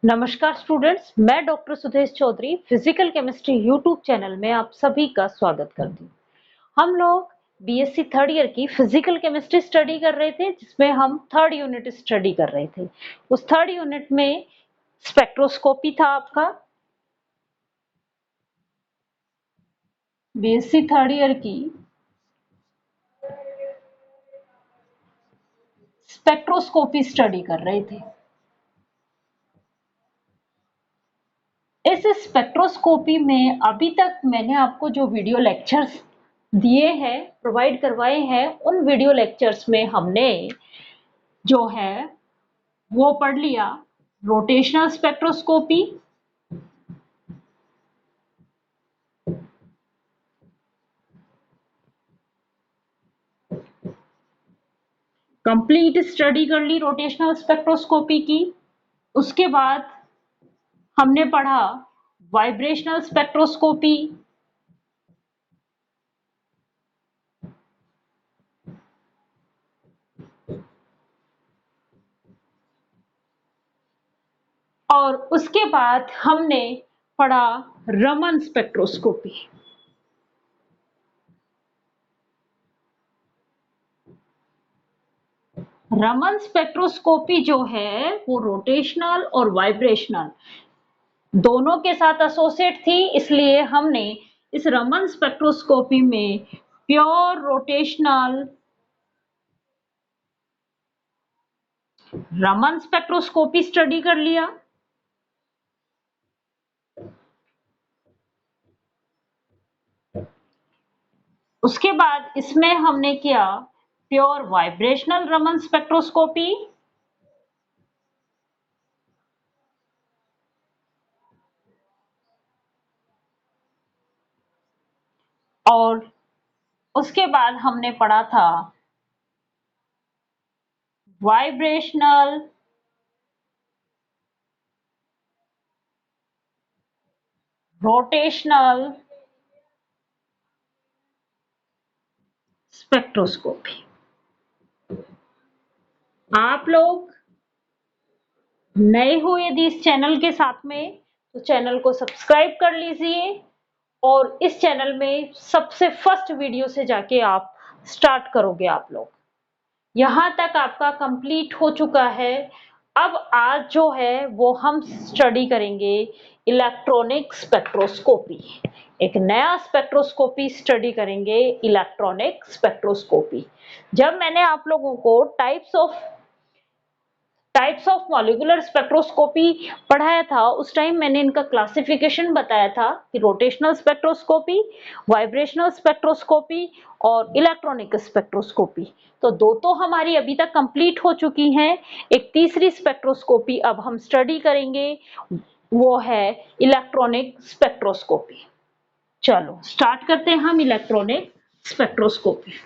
नमस्कार स्टूडेंट्स, मैं doctor Sudesh Chaudhary physical chemistry YouTube channel में आप सभी का स्वागत करती हूँ। हम लोग बीएससी थर्ड ईयर की फिजिकल केमिस्ट्री स्टडी कर रहे थे, जिसमें हम थर्ड यूनिट स्टडी कर रहे थे। उस थर्ड यूनिट में स्पेक्ट्रोस्कोपी था आपका। बीएससी थर्ड ईयर की स्पेक्ट्रोस्कोपी स्टडी कर रहे थे। इस स्पेक्ट्रोस्कोपी में अभी तक मैंने आपको जो वीडियो लेक्चर्स दिए हैं, प्रोवाइड करवाए हैं, उन वीडियो लेक्चर्स में हमने जो है वो पढ़ लिया रोटेशनल स्पेक्ट्रोस्कोपी, कंप्लीट स्टडी कर ली रोटेशनल स्पेक्ट्रोस्कोपी की। उसके बाद हमने पढ़ा वाइब्रेशनल स्पेक्ट्रोस्कोपी, और उसके बाद हमने पढ़ा रमन स्पेक्ट्रोस्कोपी। रमन स्पेक्ट्रोस्कोपी जो है वो रोटेशनल और वाइब्रेशनल दोनों के साथ एसोसिएट थी, इसलिए हमने इस रमन स्पेक्ट्रोस्कोपी में pure rotational Raman spectroscopy study कर लिया। उसके बाद इसमें हमने किया प्योर वाइब्रेशनल रमन स्पेक्ट्रोस्कोपी, और उसके बाद हमने पढ़ा था वाइब्रेशनल रोटेशनल स्पेक्ट्रोस्कोपी। आप लोग नए हो यदि इस चैनल के साथ में, तो चैनल को सब्सक्राइब कर लीजिए और इस चैनल में सबसे फर्स्ट वीडियो से जाके आप स्टार्ट करोगे। आप लोग यहाँ तक आपका कंप्लीट हो चुका है। अब आज जो है वो हम स्टडी करेंगे इलेक्ट्रॉनिक स्पेक्ट्रोस्कोपी। एक नया स्पेक्ट्रोस्कोपी स्टडी करेंगे, इलेक्ट्रॉनिक स्पेक्ट्रोस्कोपी। जब मैंने आप लोगों को टाइप्स ऑफ मॉलिक्यूलर स्पेक्ट्रोस्कोपी पढ़ाया था, उस टाइम मैंने इनका क्लासिफिकेशन बताया था कि रोटेशनल स्पेक्ट्रोस्कोपी, वाइब्रेशनल स्पेक्ट्रोस्कोपी और इलेक्ट्रॉनिक स्पेक्ट्रोस्कोपी। तो दो तो हमारी अभी तक कंप्लीट हो चुकी हैं। एक तीसरी स्पेक्ट्रोस्कोपी अब हम स्टडी करेंगे, वो है इलेक्ट्रॉनिक स्पेक्ट्रोस्कोपी। चलो स्टार्ट करते हैं हम इलेक्ट्रॉनिक स्पेक्ट्रोस्कोपी।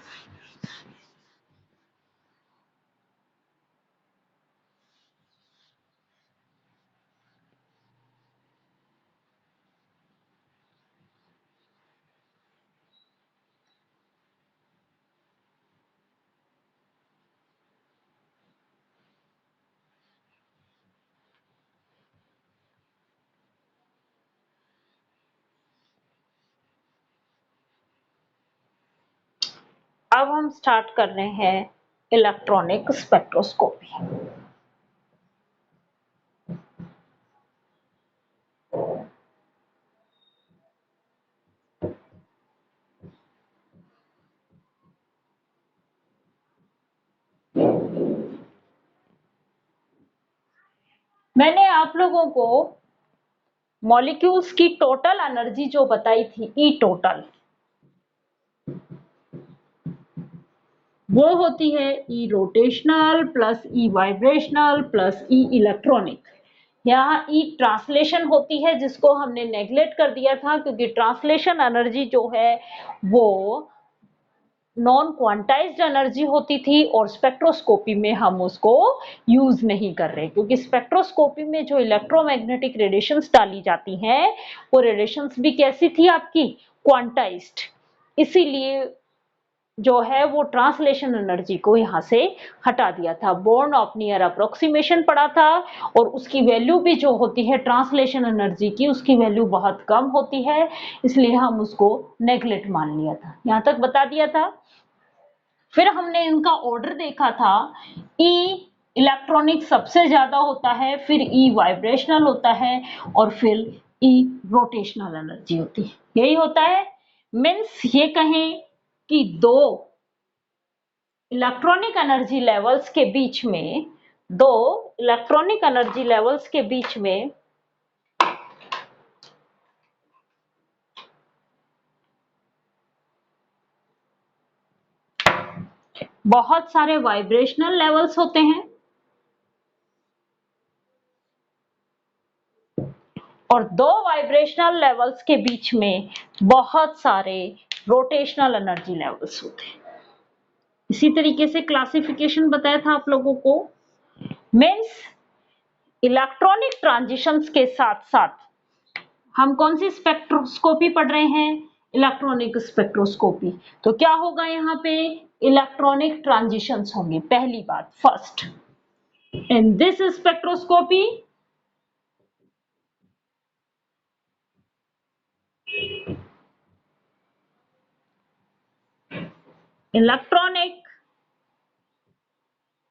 अब हम स्टार्ट कर रहे हैं इलेक्ट्रॉनिक स्पेक्ट्रोस्कोपी। मैंने आप लोगों को मॉलिक्यूल्स की टोटल एनर्जी जो बताई थी, ई टोटल, वो होती है ई rotational plus E vibrational plus ई इलेक्ट्रॉनिक। यहाँ ई ट्रांसलेशन होती है, जिसको हमने नेग्लेक्ट कर दिया था, क्योंकि ट्रांसलेशन एनर्जी जो है वो नॉन क्वांटाइज्ड एनर्जी होती थी और स्पेक्ट्रोस्कोपी में हम उसको यूज नहीं कर रहे, क्योंकि स्पेक्ट्रोस्कोपी में जो इलेक्ट्रोमैग्नेटिक रेडिएशंस डाली जाती हैं वो रेडिएशंस भी कैसी थी आपकी, क्वांटाइज्ड। इसीलिए जो है वो ट्रांसलेशन एनर्जी को यहाँ से हटा दिया था। बोर्न ऑफ नियर अप्रोक्सीमेशन पढ़ा था और उसकी वैल्यू भी जो होती है ट्रांसलेशन एनर्जी की, उसकी वैल्यू बहुत कम होती है, इसलिए हम उसको नेगलेक्ट मान लिया था। यहाँ तक बता दिया था। फिर हमने इनका ऑर्डर देखा था। ई इलेक्ट्रॉनिक सबसे ज्यादा होता है, फिर ई वाइब्रेशनल होता है और फिर ई रोटेशनल एनर्जी होती है। यही होता है। मीन्स ये कहें कि दो इलेक्ट्रॉनिक एनर्जी लेवल्स के बीच में, दो इलेक्ट्रॉनिक एनर्जी लेवल्स के बीच में बहुत सारे वाइब्रेशनल लेवल्स होते हैं और दो वाइब्रेशनल लेवल्स के बीच में बहुत सारे रोटेशनल एनर्जी लेवल्स होते हैं। इसी तरीके से क्लासिफिकेशन बताया था आप लोगों को। मीन्स इलेक्ट्रॉनिक ट्रांजिशंस के साथ साथ हम कौन सी स्पेक्ट्रोस्कोपी पढ़ रहे हैं? Electronic spectroscopy. तो क्या होगा यहाँ पे? इलेक्ट्रॉनिक ट्रांजिशंस होंगे। पहली बात, first, in this spectroscopy electronic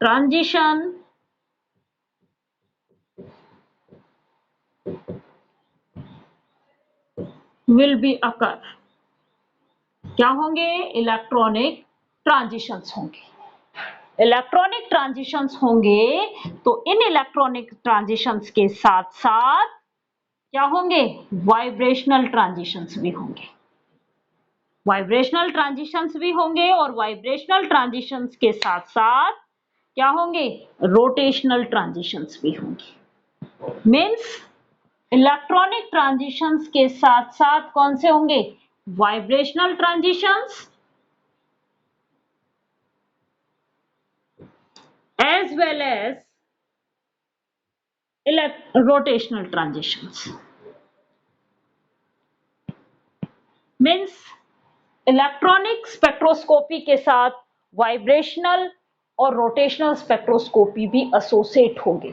transition will be occur। क्या होंगे? इलेक्ट्रॉनिक ट्रांजिशंस होंगे। इलेक्ट्रॉनिक ट्रांजिशंस होंगे तो इन इलेक्ट्रॉनिक ट्रांजिशंस के साथ साथ क्या होंगे? वाइब्रेशनल ट्रांजिशंस भी होंगे। वाइब्रेशनल ट्रांजिशंस भी होंगे और वाइब्रेशनल ट्रांजिशंस के साथ साथ क्या होंगे? रोटेशनल ट्रांजिशंस भी होंगे। मीन्स इलेक्ट्रॉनिक ट्रांजिशंस के साथ साथ कौन से होंगे? Vibrational transitions as well as rotational transitions। Means electronic spectroscopy के साथ वाइब्रेशनल और रोटेशनल स्पेक्ट्रोस्कोपी भी एसोसिएट होंगे।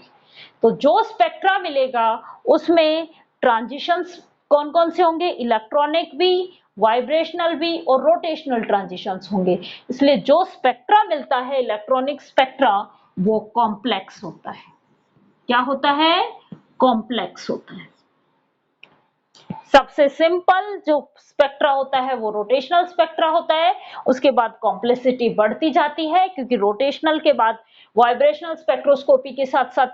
तो जो स्पेक्ट्रा मिलेगा उसमें ट्रांजिशंस कौन कौन से होंगे? इलेक्ट्रॉनिक भी, वाइब्रेशनल भी और रोटेशनल ट्रांजिशंस होंगे। इसलिए जो स्पेक्ट्रा मिलता है इलेक्ट्रॉनिक स्पेक्ट्रा, वो कॉम्प्लेक्स होता है। क्या होता है? कॉम्प्लेक्स होता है। सबसे सिंपल जो स्पेक्ट्रा होता है वो रोटेशनल स्पेक्ट्रा होता है। उसके बाद कॉम्प्लेक्सिटी बढ़ती जाती है क्योंकि रोटेशनल के बाद वाइब्रेशनल स्पेक्ट्रोस्कोपी के साथ साथ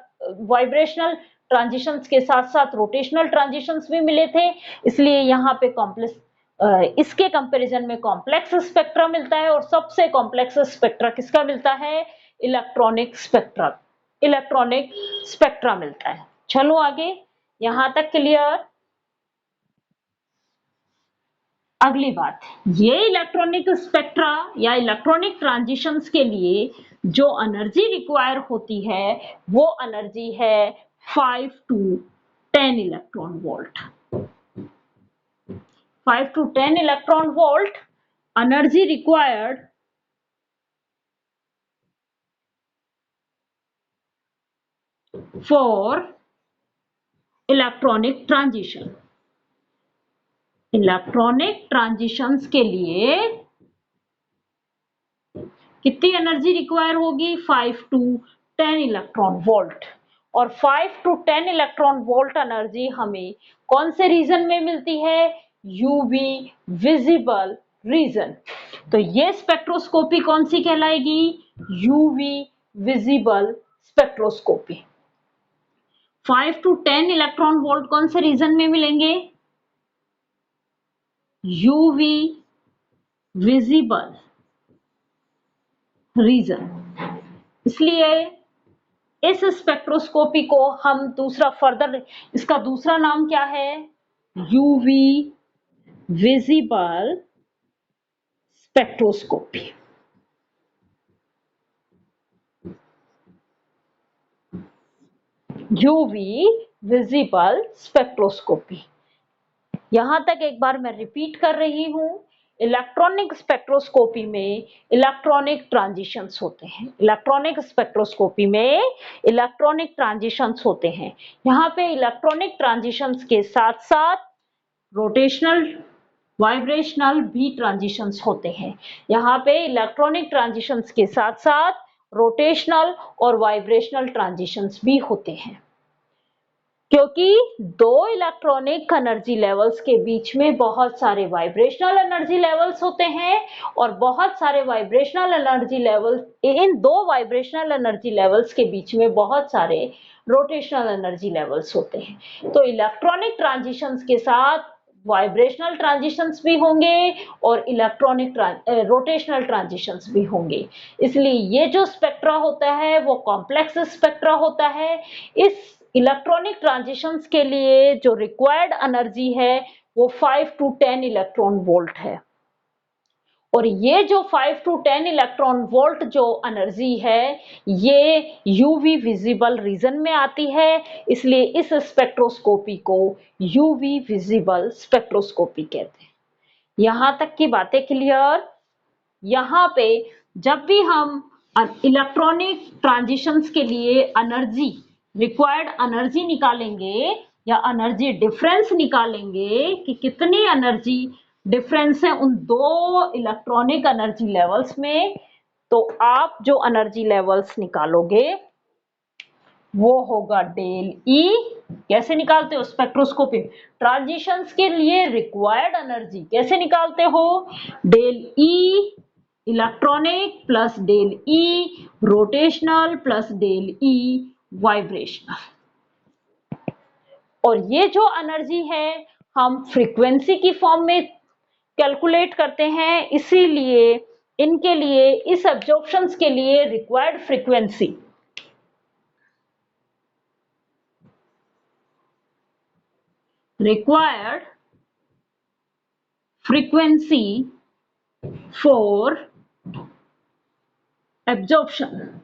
वाइब्रेशनल ट्रांजिशंस के साथ साथ रोटेशनल ट्रांजिशंस भी मिले थे, इसलिए यहाँ पे कॉम्प्लेक्स इसके कंपैरिजन में कॉम्प्लेक्स स्पेक्ट्रा मिलता है। और सबसे कॉम्प्लेक्स स्पेक्ट्रा किसका मिलता है? इलेक्ट्रॉनिक स्पेक्ट्रा मिलता है। चलो आगे, यहां तक क्लियर? अगली बात, ये इलेक्ट्रॉनिक स्पेक्ट्रा या इलेक्ट्रॉनिक ट्रांजिशंस के लिए जो एनर्जी रिक्वायर होती है वो एनर्जी है 5 to 10 electron volt. 5 to 10 electron volt energy required for electronic transition. Electronic transitions के लिए कितनी एनर्जी रिक्वायर होगी? 5 to 10 इलेक्ट्रॉन वोल्ट। और 5 to 10 इलेक्ट्रॉन वोल्ट एनर्जी हमें कौन से रीजन में मिलती है? UV visible region. तो ये स्पेक्ट्रोस्कोपी कौन सी कहलाएगी? UV visible spectroscopy. 5 to 10 electron volt कौन से रीजन में मिलेंगे? UV visible region. इसलिए इस स्पेक्ट्रोस्कोपी को हम दूसरा फर्दर, इसका दूसरा नाम क्या है? UV visible spectroscopy. UV visible spectroscopy. यहां तक एक बार मैं रिपीट कर रही हूं, इलेक्ट्रॉनिक स्पेक्ट्रोस्कोपी में इलेक्ट्रॉनिक ट्रांजिशंस होते हैं। इलेक्ट्रॉनिक स्पेक्ट्रोस्कोपी में इलेक्ट्रॉनिक ट्रांजिशंस होते हैं। यहाँ पे इलेक्ट्रॉनिक ट्रांजिशंस के साथ साथ रोटेशनल वाइब्रेशनल भी ट्रांजिशंस होते हैं। यहाँ पे इलेक्ट्रॉनिक ट्रांजिशंस के साथ साथ रोटेशनल और वाइब्रेशनल ट्रांजिशंस भी होते हैं, क्योंकि दो इलेक्ट्रॉनिक एनर्जी लेवल्स के बीच में बहुत सारे वाइब्रेशनल एनर्जी लेवल्स होते हैं और बहुत सारे वाइब्रेशनल एनर्जी लेवल्स, इन दो वाइब्रेशनल एनर्जी लेवल्स के बीच में बहुत सारे रोटेशनल एनर्जी लेवल्स होते हैं। तो इलेक्ट्रॉनिक ट्रांजिशंस के साथ वाइब्रेशनल ट्रांजिशंस भी होंगे और इलेक्ट्रॉनिक रोटेशनल ट्रांजिशंस भी होंगे। इसलिए ये जो स्पेक्ट्रा होता है वो कॉम्प्लेक्स स्पेक्ट्रा होता है। इस इलेक्ट्रॉनिक ट्रांजिशंस के लिए जो रिक्वायर्ड एनर्जी है वो 5 to 10 इलेक्ट्रॉन वोल्ट है, और ये जो 5 to 10 इलेक्ट्रॉन वोल्ट जो एनर्जी है ये यूवी विजिबल रीजन में आती है, इसलिए इस स्पेक्ट्रोस्कोपी को यूवी विजिबल स्पेक्ट्रोस्कोपी कहते हैं। यहां तक की बातें क्लियर। यहाँ पे जब भी हम इलेक्ट्रॉनिक ट्रांजिशंस के लिए एनर्जी रिक्वायर्ड एनर्जी निकालेंगे या एनर्जी डिफरेंस निकालेंगे कि कितनी एनर्जी डिफरेंस है उन दो इलेक्ट्रॉनिक एनर्जी लेवल्स में, तो आप जो एनर्जी लेवल्स निकालोगे वो होगा डेल ई। कैसे निकालते हो स्पेक्ट्रोस्कोपी ट्रांजिशंस के लिए रिक्वायर्ड एनर्जी कैसे निकालते हो? Del E electronic plus del E rotational plus del E vibrational. और ये जो एनर्जी है हम फ्रीक्वेंसी की फॉर्म में कैलकुलेट करते हैं, इसीलिए इनके लिए इस एब्जॉर्प्शंस के लिए रिक्वायर्ड फ्रीक्वेंसी फॉर एब्जॉर्प्शन,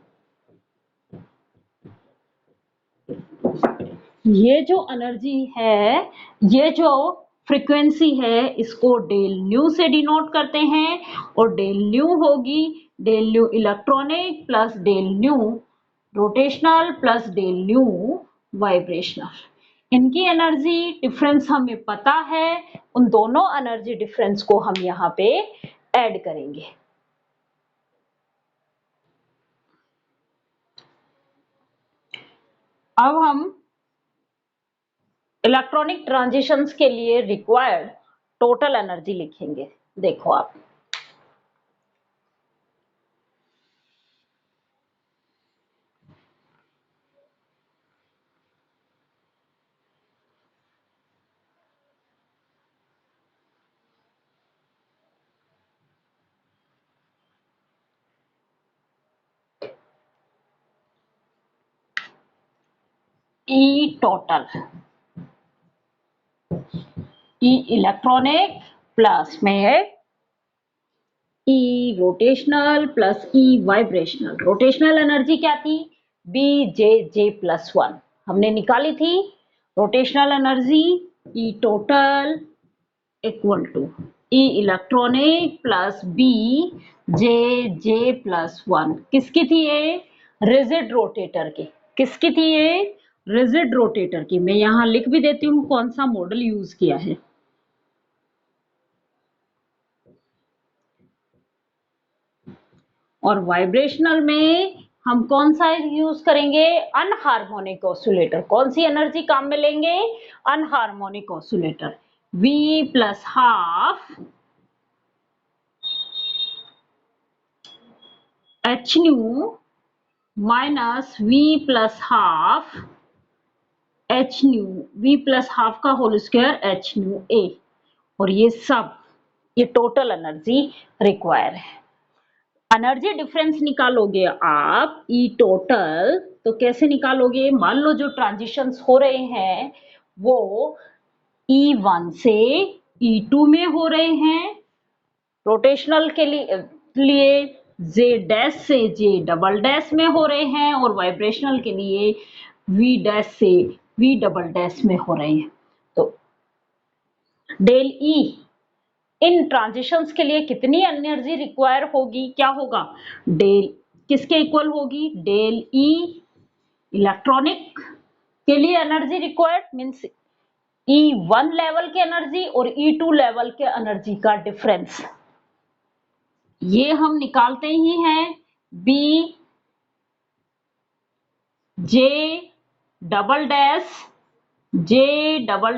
ये जो एनर्जी है, ये जो फ्रीक्वेंसी है, इसको डेल न्यू से डिनोट करते हैं, और डेल न्यू होगी del nu electronic plus del nu rotational plus del nu vibrational. इनकी एनर्जी डिफरेंस हमें पता है, उन दोनों एनर्जी डिफरेंस को हम यहाँ पे ऐड करेंगे। अब हम इलेक्ट्रॉनिक ट्रांजिशंस के लिए रिक्वायर्ड टोटल एनर्जी लिखेंगे। देखो आप E total, E electronic plus में E rotational plus E vibrational. Rotational energy क्या थी? बी जे प्लस 1 हमने निकाली थी। Rotational energy E total equal to E electronic plus B J plus 1। किसकी थी ये? रिजिड रोटेटर की। किसकी थी ये? रिजिड रोटेटर की। मैं यहां लिख भी देती हूँ कौन सा मॉडल यूज किया है। और वाइब्रेशनल में हम कौन सा यूज करेंगे? Anharmonic oscillator. कौन सी एनर्जी काम में लेंगे? Anharmonic oscillator. V plus half h nu minus V plus half h nu, V plus half का whole square h nu a. और ये सब ये टोटल एनर्जी रिक्वायर है। एनर्जी डिफरेंस निकालोगे आप ई टोटल, तो कैसे निकालोगे? मान लो जो ट्रांजिशंस हो रहे हैं वो E1 से E2 में हो रहे हैं। रोटेशनल के लिए J डैश से J डबल डैश में हो रहे हैं, और वाइब्रेशनल के लिए V डैश से V डबल डैश में हो रहे हैं। तो डेल E इन ट्रांजिशंस के लिए कितनी एनर्जी रिक्वायर होगी, क्या होगा, डेल किसके इक्वल होगी, डेल ई इलेक्ट्रॉनिक के लिए energy required means E1 level के एनर्जी और E2 लेवल के एनर्जी का डिफरेंस, ये हम निकालते ही हैं। B J double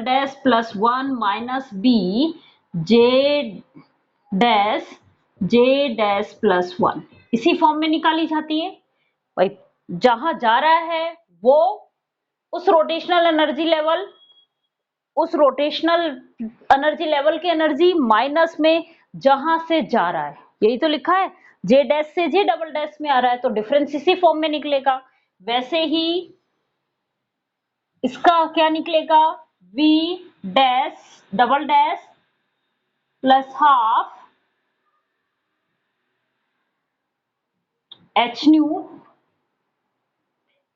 dash plus 1 minus B J dash plus 1 इसी फॉर्म में निकाली जाती है भाई। जहां जा रहा है वो उस रोटेशनल एनर्जी लेवल की एनर्जी माइनस में जहां से जा रहा है, यही तो लिखा है। जे डैश से जे डबल डैश में आ रहा है तो डिफरेंस इसी फॉर्म में निकलेगा। वैसे ही इसका क्या निकलेगा, V dash double dash plus half H nu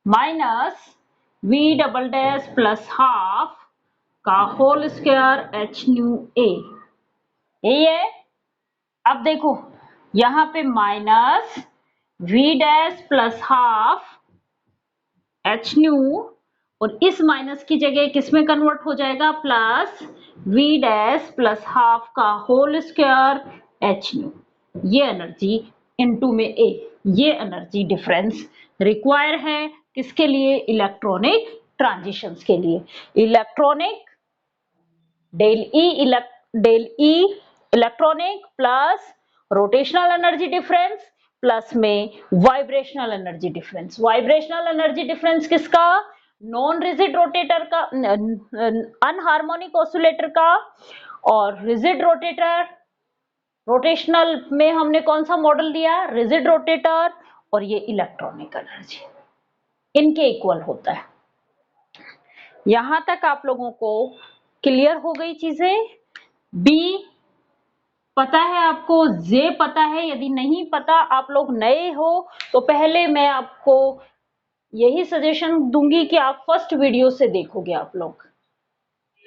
minus V double dash plus half का whole square H nu A, यही है। अब देखो यहां पे minus V dash plus half H nu और इस माइनस की जगह किसमें कन्वर्ट हो जाएगा, plus V dash plus half का होल स्क्वायर H न्यू, ये एनर्जी इनटू में A, ये एनर्जी डिफरेंस रिक्वायर है किसके लिए, इलेक्ट्रॉनिक ट्रांजिशंस के लिए। Electronic del E electronic plus rotational energy difference plus में vibrational energy difference. Vibrational energy difference किसका, नॉन रिजिड रोटेटर का, अनहार्मोनिक ऑसिलेटर का, और रिजिड रोटेटर, रोटेशनल में हमने कौन सा मॉडल दिया, रिजिड रोटेटर, और ये इलेक्ट्रॉनिक एनर्जी इनके इक्वल होता है। यहां तक आप लोगों को क्लियर हो गई चीजें। बी पता है आपको, जे पता है, यदि नहीं पता आप लोग नए हो तो पहले मैं आपको यही सजेशन दूंगी कि आप फर्स्ट वीडियो से देखोगे आप लोग,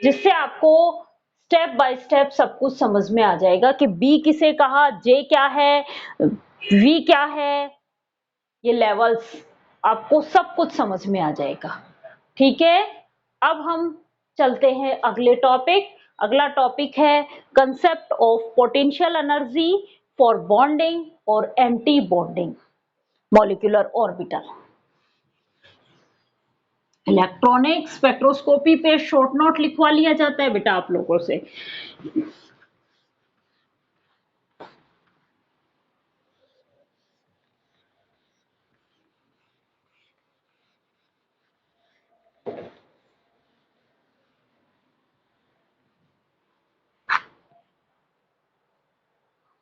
जिससे आपको स्टेप बाय स्टेप सब कुछ समझ में आ जाएगा कि बी किसे कहा, जे क्या है, वी क्या है, ये लेवल्स आपको सब कुछ समझ में आ जाएगा। ठीक है, अब हम चलते हैं अगले टॉपिक। अगला टॉपिक है concept of potential energy for bonding और anti bonding molecular orbital. Electronic spectroscopy पे शॉर्ट नोट लिखवा लिया जाता है बेटा आप लोगों से।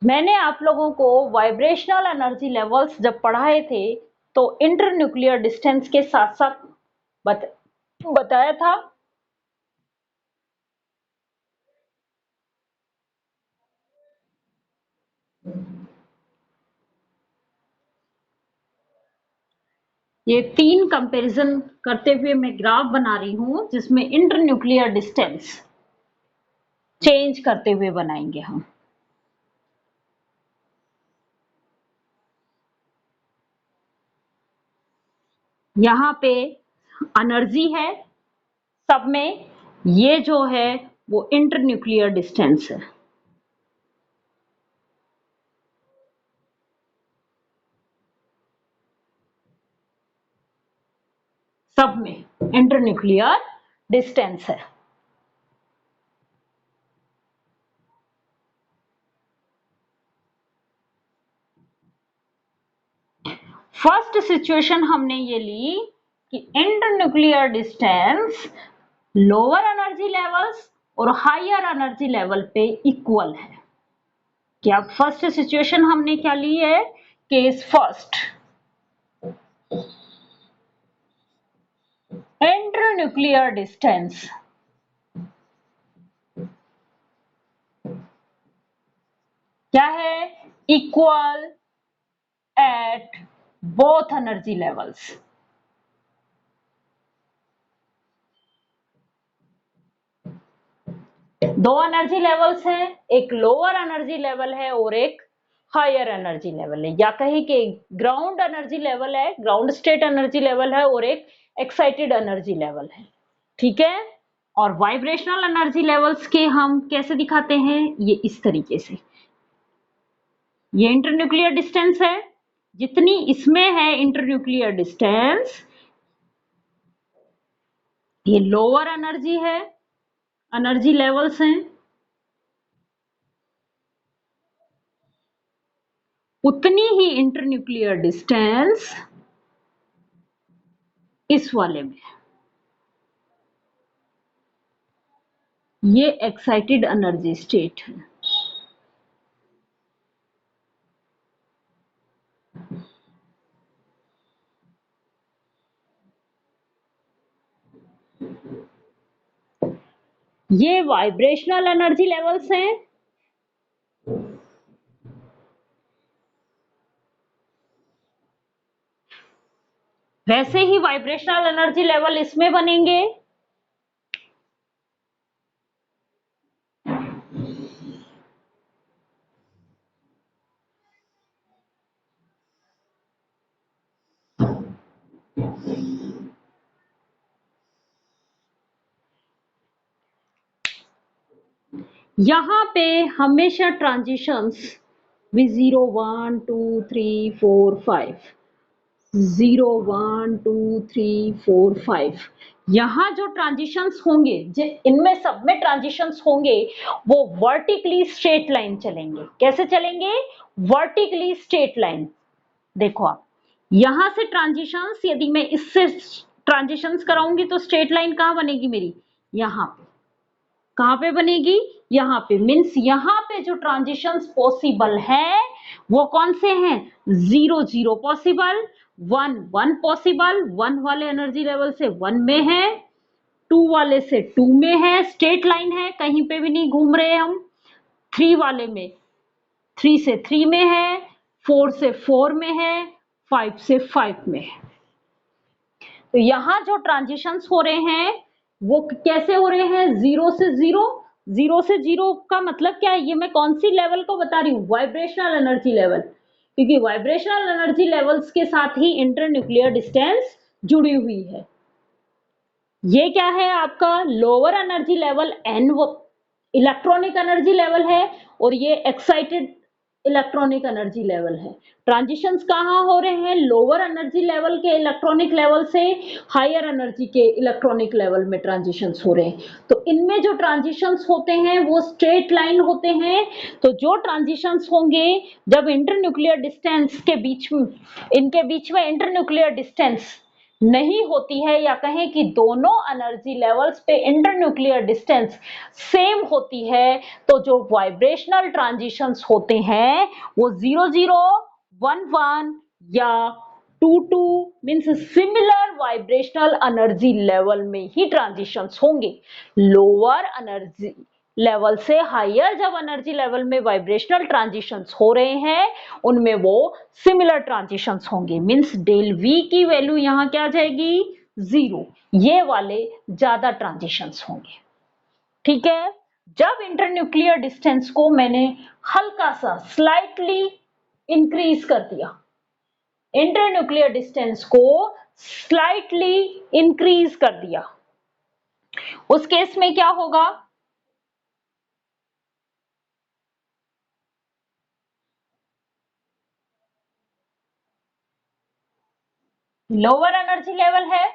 मैंने आप लोगों को वाइब्रेशनल एनर्जी लेवल्स जब पढ़ाए थे तो इंटरन्यूक्लियर डिस्टेंस के साथ साथ बताया था। ये तीन कंपैरिजन करते हुए मैं ग्राफ बना रही हूं जिसमें इंटरन्यूक्लियर डिस्टेंस चेंज करते हुए बनाएंगे हम। यहाँ पे एनर्जी है सब में, ये जो है वो इंटरन्यूक्लियर डिस्टेंस है। सब में इंटरन्यूक्लियर डिस्टेंस है। फर्स्ट सिचुएशन हमने ये ली कि internuclear distance lower energy levels और हायर एनर्जी लेवल पे इक्वल है। क्या फर्स्ट सिचुएशन हमने क्या ली है, केस फर्स्ट, इंटरन्यूक्लियर डिस्टेंस क्या है, equal at both energy levels. दो एनर्जी लेवल्स हैं, एक लोअर एनर्जी लेवल है और एक हायर एनर्जी लेवल है, या कहीं कि ग्राउंड एनर्जी लेवल है, ग्राउंड स्टेट एनर्जी लेवल है और एक एक्साइटेड एनर्जी लेवल है। ठीक है। और वाइब्रेशनल एनर्जी लेवल्स के हम कैसे दिखाते हैं, ये इस तरीके से। ये इंटरन्यूक्लियर डिस्टेंस है, जितनी इसमें है इंटरन्यूक्लियर डिस्टेंस, ये लोअर एनर्जी है, एनर्जी लेवल्स हैं, उतनी ही इंटरन्यूक्लियर डिस्टेंस इस वाले में, ये एक्साइटेड एनर्जी स्टेट है। ये वाइब्रेशनल एनर्जी लेवल्स हैं, वैसे ही वाइब्रेशनल एनर्जी लेवल इसमें बनेंगे। यहां पे हमेशा ट्रांजिशंस भी 0 1 2 3 4 5, 0 1 2 3 4 5, यहाँ जो ट्रांजिशंस होंगे, इनमें सब में ट्रांजिशंस होंगे, वो वर्टिकली स्ट्रेट लाइन चलेंगे। कैसे चलेंगे? Vertically straight line. देखो आप, यहां से ट्रांजिशंस, यदि मैं इससे ट्रांजिशंस कराऊंगी तो स्ट्रेट लाइन कहां बनेगी मेरी? यहां पे। कहां पे बनेगी? यहां पे। मीन्स यहां पे जो ट्रांजिशंस पॉसिबल है वो कौन से हैं? 0 0 पॉसिबल, 1 1 पॉसिबल, 1 वाले एनर्जी लेवल से 1 में है, 2 वाले से 2 में है, स्ट्रेट लाइन है, कहीं पे भी नहीं घूम रहे हम। 3 वाले में 3 से 3 में है, 4 से 4 में है, 5 से 5 में है। तो यहां जो ट्रांजिशंस हो रहे हैं वो कैसे हो रहे हैं? 0 से 0। 0 से 0 का मतलब क्या है? ये मैं कौन सी लेवल को बता रही हूँ? वाइब्रेशनल एनर्जी लेवल, क्योंकि वाइब्रेशनल एनर्जी लेवल्स के साथ ही इंटरन्यूक्लियर डिस्टेंस जुड़ी हुई है। ये क्या है आपका? लोअर एनर्जी लेवल एन, वो इलेक्ट्रॉनिक एनर्जी लेवल है, और ये एक्साइटेड इलेक्ट्रॉनिक एनर्जी लेवल है। ट्रांजिशंस कहाँ हो रहे हैं? लोअर एनर्जी लेवल के इलेक्ट्रॉनिक लेवल से हायर एनर्जी के इलेक्ट्रॉनिक लेवल में ट्रांजिशंस हो रहे हैं। तो इनमें जो ट्रांजिशंस होते हैं वो स्ट्रेट लाइन होते हैं। तो जो ट्रांजिशंस होंगे जब इंटरन्यूक्लियर डिस्टेंस के बीच में, इनके बीच में इंटरन्यूक्लियर डिस्टेंस नहीं होती है, या कहें कि दोनों एनर्जी लेवल्स पे इंटरन्यूक्लियर डिस्टेंस सेम होती है, तो जो वाइब्रेशनल ट्रांजिशंस होते हैं वो 0 0 1 1 या 2 2 means similar vibrational energy level में ही ट्रांजिशंस होंगे। लोअर एनर्जी लेवल से हायर जब एनर्जी लेवल में वाइब्रेशनल ट्रांजिशंस हो रहे हैं उनमें वो सिमिलर ट्रांजिशंस होंगे। मीन्स डेल वी की वैल्यू यहां क्या आ जाएगी? 0। ये वाले ज्यादा ट्रांजिशंस होंगे। ठीक है। जब इंटरन्यूक्लियर डिस्टेंस को मैंने हल्का सा स्लाइटली इंक्रीज कर दिया, इंटरन्यूक्लियर डिस्टेंस को स्लाइटली इंक्रीज कर दिया, उस केस में क्या होगा? लोअर एनर्जी लेवल है,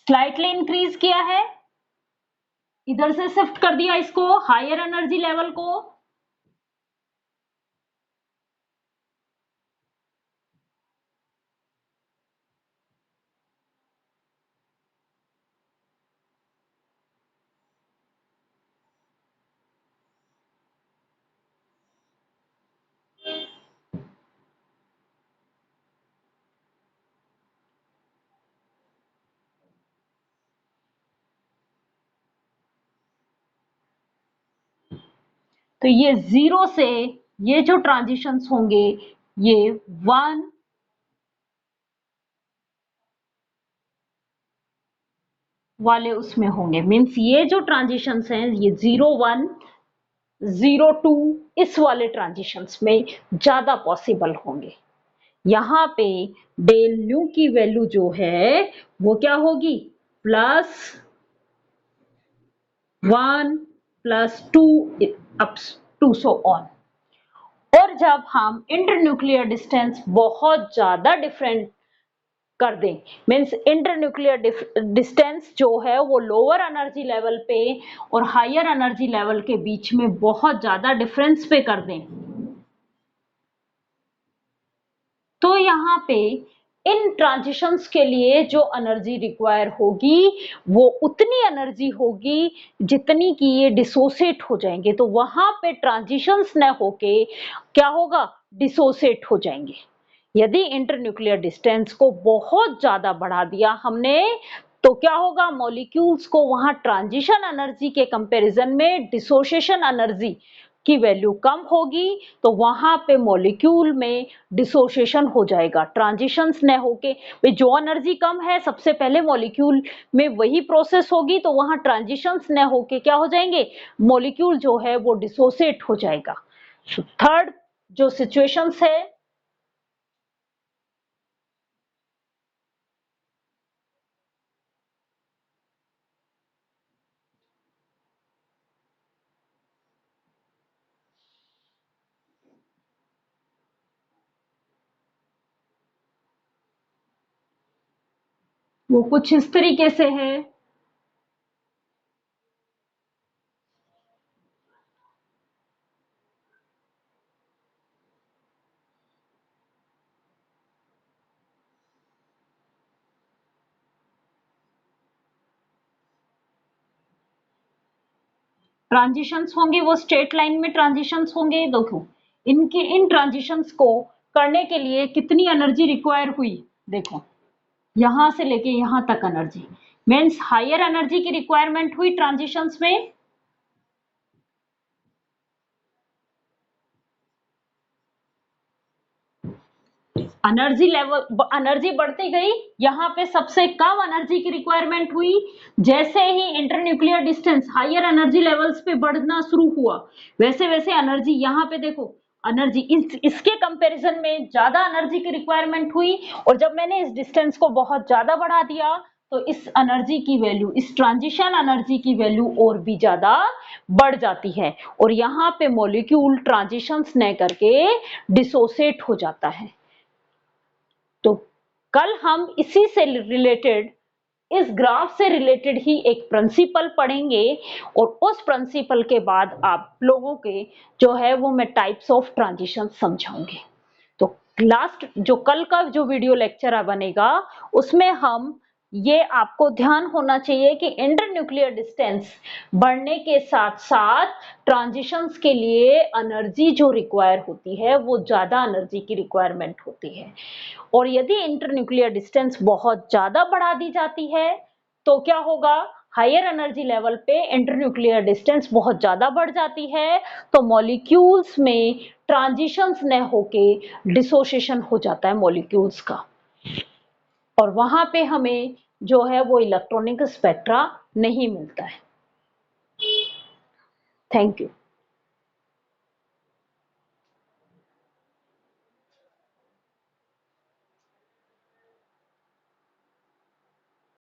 स्लाइटली इंक्रीज किया है, इधर से शिफ्ट कर दिया इसको हायर एनर्जी लेवल को, तो ये 0 से ये जो ट्रांजिशंस होंगे ये 1 वाले उसमें होंगे। मीन्स ये जो ट्रांजिशंस हैं ये 0 1 0 2 इस वाले ट्रांजिशंस में ज्यादा पॉसिबल होंगे। यहाँ पे डेल न्यू की वैल्यू जो है वो क्या होगी, +1 +2 अप टू सो ऑन। और जब हम इंटरन्यूक्लियर डिस्टेंस बहुत ज्यादा डिफरेंट कर दें, मीन्स इंटरन्यूक्लियर डिस्टेंस जो है वो लोअर एनर्जी लेवल पे और हायर एनर्जी लेवल के बीच में बहुत ज्यादा डिफरेंस पे कर दें, तो यहाँ पे इन ट्रांजिशंस के लिए जो एनर्जी रिक्वायर होगी वो उतनी एनर्जी होगी जितनी कि ये डिसोसिएट हो जाएंगे। तो वहां पे ट्रांजिशंस न होके क्या होगा, डिसोसिएट हो जाएंगे। यदि इंटरन्यूक्लियर डिस्टेंस को बहुत ज्यादा बढ़ा दिया हमने तो क्या होगा, मॉलिक्यूल्स को वहां ट्रांजिशन एनर्जी के कंपैरिजन में डिसोसिएशन एनर्जी की वैल्यू कम होगी, तो वहां पे मॉलिक्यूल में डिसोसिएशन हो जाएगा, ट्रांजिशंस न होके। जो एनर्जी कम है सबसे पहले मॉलिक्यूल में वही प्रोसेस होगी, तो वहां ट्रांजिशंस न होके क्या हो जाएंगे, मॉलिक्यूल जो है वो डिसोसिएट हो जाएगा। थर्ड जो सिचुएशंस है, वो कुछ इस तरीके से है। ट्रांजिशंस होंगे वो स्ट्रेट लाइन में ट्रांजिशंस होंगे। देखो इनके इन ट्रांजिशंस को करने के लिए कितनी एनर्जी रिक्वायर हुई, देखो यहां से लेके यहां तक एनर्जी, मीन्स हायर एनर्जी की रिक्वायरमेंट हुई ट्रांजिशंस में। एनर्जी लेवल, एनर्जी बढ़ती गई, यहाँ पे सबसे कम एनर्जी की रिक्वायरमेंट हुई। जैसे ही internuclear distance higher energy levels पे बढ़ना शुरू हुआ वैसे वैसे एनर्जी, यहाँ पे देखो एनर्जी इसके कंपैरिजन में ज्यादा एनर्जी की रिक्वायरमेंट हुई। और जब मैंने इस डिस्टेंस को बहुत ज्यादा बढ़ा दिया तो इस एनर्जी की वैल्यू, इस ट्रांजिशन एनर्जी की वैल्यू और भी ज्यादा बढ़ जाती है और यहाँ पे मॉलिक्यूल ट्रांजिशंस न करके डिसोसिएट हो जाता है। तो कल हम इसी से रिलेटेड, इस ग्राफ से रिलेटेड ही एक प्रिंसिपल पढ़ेंगे और उस प्रिंसिपल के बाद आप लोगों के जो है वो मैं टाइप्स ऑफ ट्रांजिशन समझाऊंगी। तो लास्ट जो कल का जो वीडियो लेक्चर बनेगा उसमें हम ये आपको ध्यान होना चाहिए कि इंटरन्यूक्लियर डिस्टेंस बढ़ने के साथ साथ ट्रांजिशंस के लिए एनर्जी जो रिक्वायर होती है वो ज्यादा एनर्जी की रिक्वायरमेंट होती है। और यदि इंटरन्यूक्लियर डिस्टेंस बहुत ज्यादा बढ़ा दी जाती है तो क्या होगा, हायर एनर्जी लेवल पे इंटरन्यूक्लियर डिस्टेंस बहुत ज्यादा बढ़ जाती है तो मॉलिक्यूल्स में ट्रांजिशंस न होके डिसोसिएशन हो जाता है मॉलिक्यूल्स का, और वहां पे हमें जो है वो इलेक्ट्रॉनिक स्पेक्ट्रा नहीं मिलता है। Thank you.